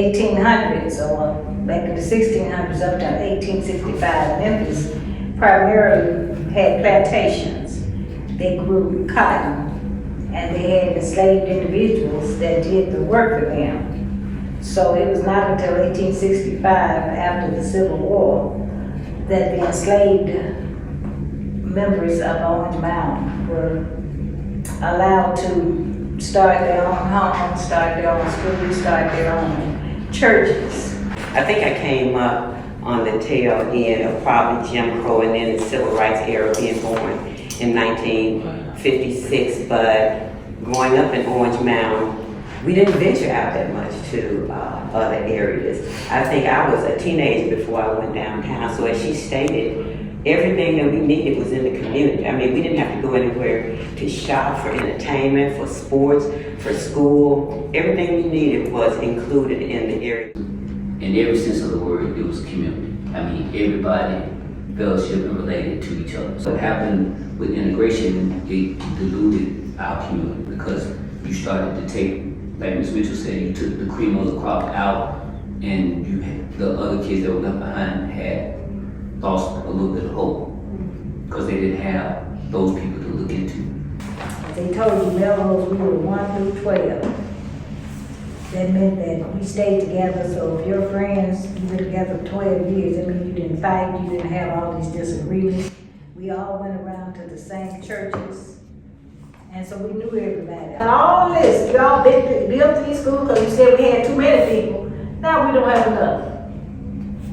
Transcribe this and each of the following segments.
1800s or back in the 1600s up to 1865, Memphis primarily had plantations. They grew cotton and they had enslaved individuals that did the work for them. So it was not until 1865, after the Civil War, that the enslaved members of Orange Mound were allowed to start their own homes, start their own schools, start their own churches. I think I came up on the tail end of probably Jim Crow and then the Civil Rights era, being born in 1956, but growing up in Orange Mound, we didn't venture out that much to other areas. I think I was a teenager before I went downtown, so as she stated, everything that we needed was in the community. I mean, we didn't have to go anywhere to shop for entertainment, for sports, for school. Everything we needed was included in the area. In every sense of the word, it was community. I mean, everybody fellowship and related to each other. So what happened with integration, it diluted our community because you started to take, like Ms. Mitchell said, you took the cream of the crop out, and you had, the other kids that were left behind had lost a little bit of hope because they didn't have those people to look into. As they told you, Melrose, we were 1 through 12. That meant that we stayed together, so if your friends, you were together 12 years, I mean, you didn't fight, you didn't have all these disagreements. We all went around to the same churches, and so we knew everybody. And all this, you all built these schools because you said we had too many people. Now we don't have enough.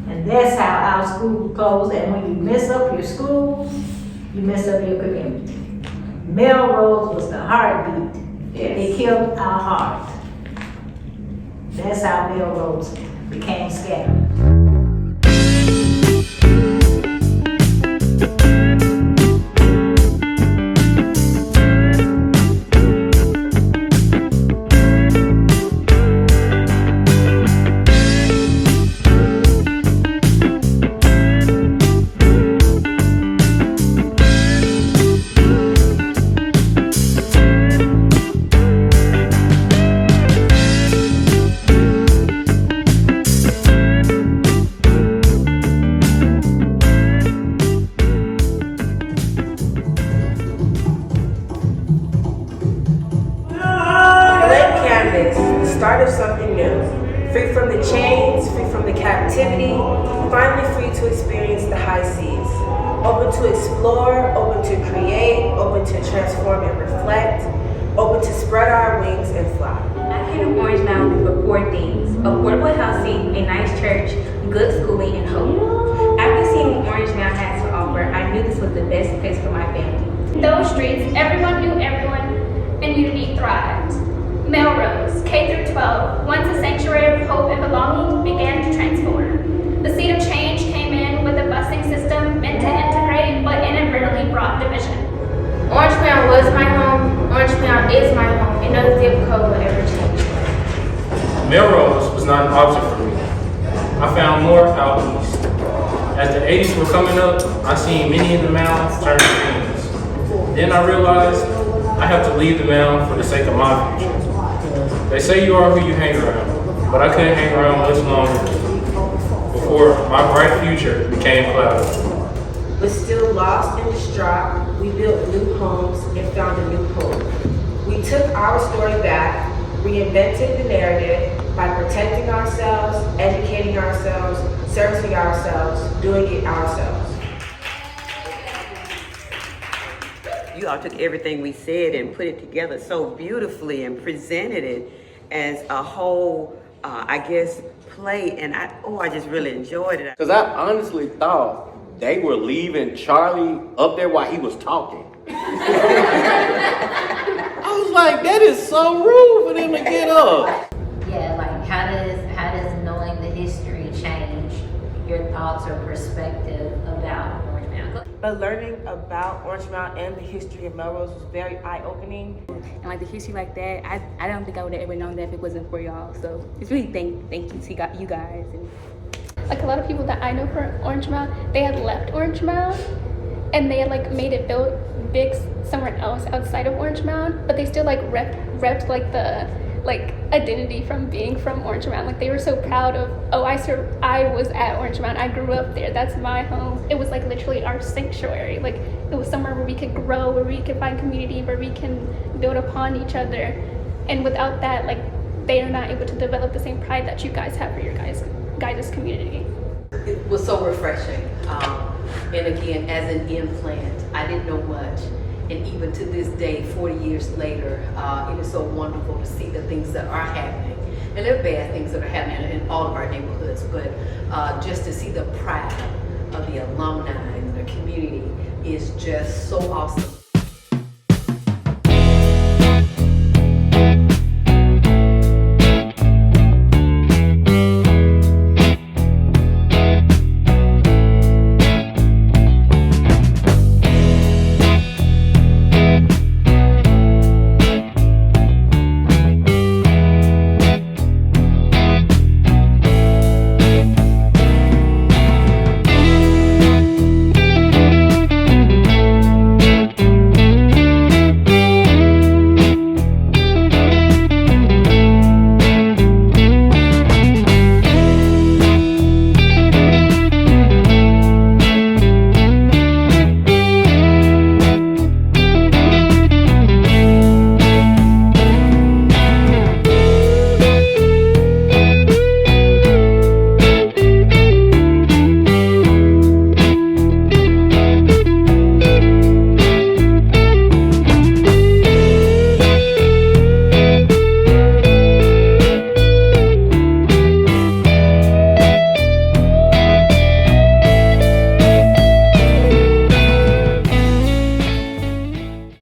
And that's how our school goes, and when you mess up your school, you mess up your community. Melrose was the heartbeat. Yes. It killed our heart. That's how Melrose became scattered. Start of something new. Free from the chains, free from the captivity, finally free to experience the high seas. Open to explore, open to create, open to transform and reflect, open to spread our wings and fly. I came to Orange Mound for 4 things: affordable housing, a nice church, good schooling, and hope. After seeing what Orange Mound has to offer, I knew this was the best place for my family. Those streets, everyone knew everyone, and unity thrived. Melrose, K through 12, once a sanctuary of hope and belonging, began to transform. The seed of change came in with a busing system meant to integrate, but inadvertently brought division. Orange Mound was my home, Orange Mound is my home, and no zip code will ever change. Melrose was not an option for me. I found more out east. As the 80s were coming up, I seen many in the mound turn to friends. Then I realized I have to leave the mound for the sake of my future. They say you are who you hang around, but I couldn't hang around much longer before my bright future became cloudy. But still lost and distraught, we built new homes and found a new hope. We took our story back, reinvented the narrative by protecting ourselves, educating ourselves, servicing ourselves, doing it ourselves. You all took everything we said and put it together so beautifully and presented it as a whole, I guess, play. And I just really enjoyed it. Because I honestly thought they were leaving Charlie up there while he was talking. I was like, that is so rude for them to get up. Yeah, like how does knowing the history change your thoughts or perspective about Orange Mound? But learning about Orange Mound and the history of Melrose was very eye-opening. And like the history like that, I don't think I would have ever known that if it wasn't for y'all. So it's really thank you to you guys. And Like a lot of people that I know from Orange Mound, they had left Orange Mound and they had like made it built big somewhere else outside of Orange Mound, but they still like repped like like identity from being from Orange Mound. Like they were so proud of, oh, I was at Orange Mound. I grew up there. That's my home. It was like literally our sanctuary. Like it was somewhere where we could grow, where we could find community, where we can build upon each other. And without that, like they are not able to develop the same pride that you guys have for your guys' community. It was so refreshing. And again, as an implant, I didn't know much. And even to this day, 40 years later, it is so wonderful to see the things that are happening. And there are bad things that are happening in all of our neighborhoods, but just to see the pride of the alumni and the community is just so awesome.